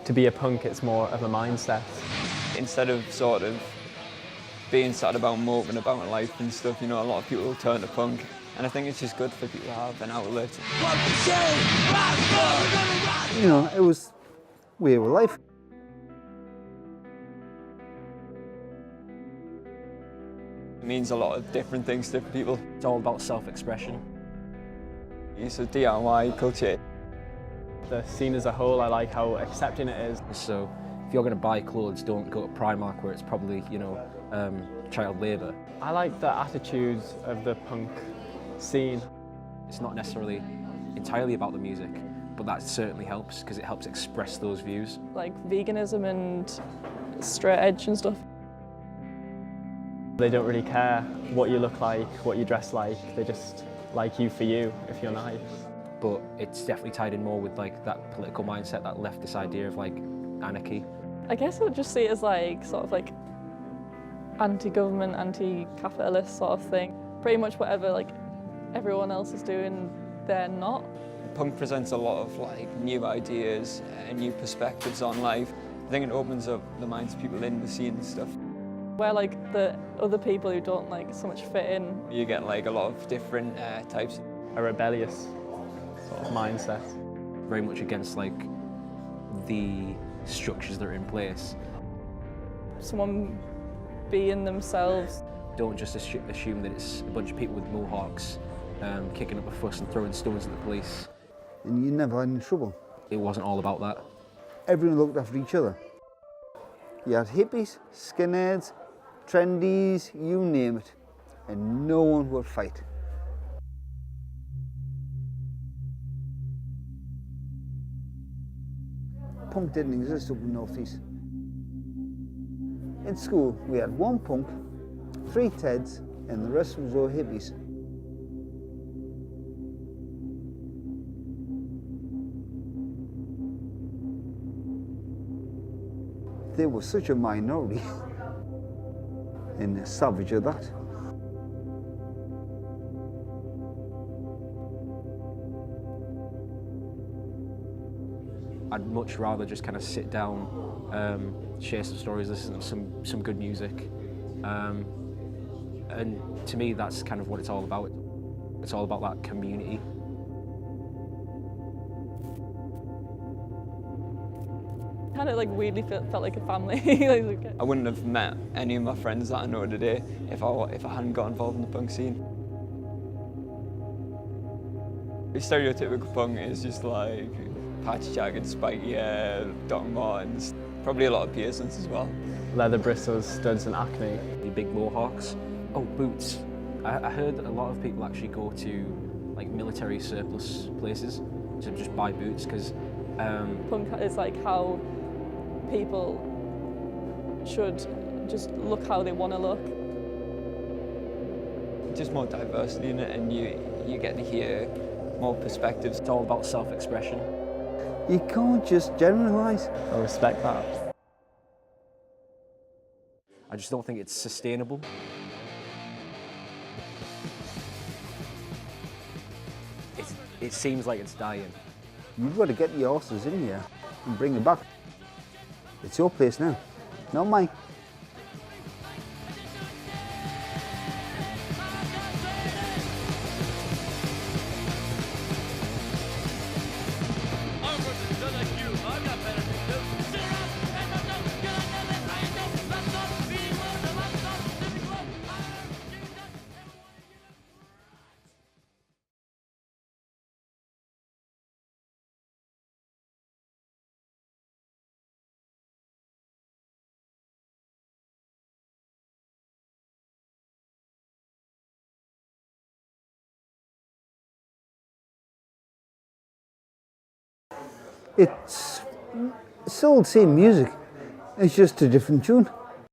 To be a punk, it's more of a mindset. Instead of sort of being sad about moping about life and stuff, you know, a lot of people will turn to punk. And I think it's just good for people to have an outlet. You know, it was way of life. It means a lot of different things to people. It's all about self-expression. It's a DIY culture. The scene as a whole, I like how accepting it is. So if you're going to buy clothes, don't go to Primark where it's probably, you know, child labour. I like the attitudes of the punk scene. It's not necessarily entirely about the music, but that certainly helps because it helps express those views. Like veganism and straight edge and stuff. They don't really care what you look like, what you dress like. They just like you for you, if you're nice. But it's definitely tied in more with like that political mindset, that leftist idea of like anarchy. I guess I would just see it as like sort of like anti-government, anti-capitalist sort of thing. Pretty much whatever like everyone else is doing, they're not. Punk presents a lot of like new ideas and new perspectives on life. I think it opens up the minds of people in the scene and stuff. Where like the other people who don't like so much fit in. You get like a lot of different types. A rebellious sort of mindset. Very much against like the structures that are in place. Someone being themselves. Don't just assume that it's a bunch of people with mohawks kicking up a fuss and throwing stones at the police. And you never had any trouble. It wasn't all about that. Everyone looked after each other. You had hippies, skinheads, trendies, you name it, and no one would fight. Punk didn't exist up in the North East. In school, we had one punk, 3 Teds, and the rest was all hippies. They were such a minority, and savage of that. I'd much rather just kind of sit down, share some stories, listen to some good music. And to me, that's kind of what it's all about. It's all about that community. Kind of like weirdly felt like a family. I wouldn't have met any of my friends that I know today if I hadn't got involved in the punk scene. The stereotypical punk is just like patch jacket, spiky hair, Doc Martens, probably a lot of piercings as well. Leather bristles, studs and acne. The big mohawks. Oh, boots. I heard that a lot of people actually go to like military surplus places to just buy boots because punk is like how people should just look how they want to look. Just more diversity in it, and you get to hear more perspectives. It's all about self-expression. You can't just generalise. I respect that. I just don't think it's sustainable. It seems like it's dying. You've got to get the horses in here and bring them back. It's your place now, not mine. It's still the same music, it's just a different tune.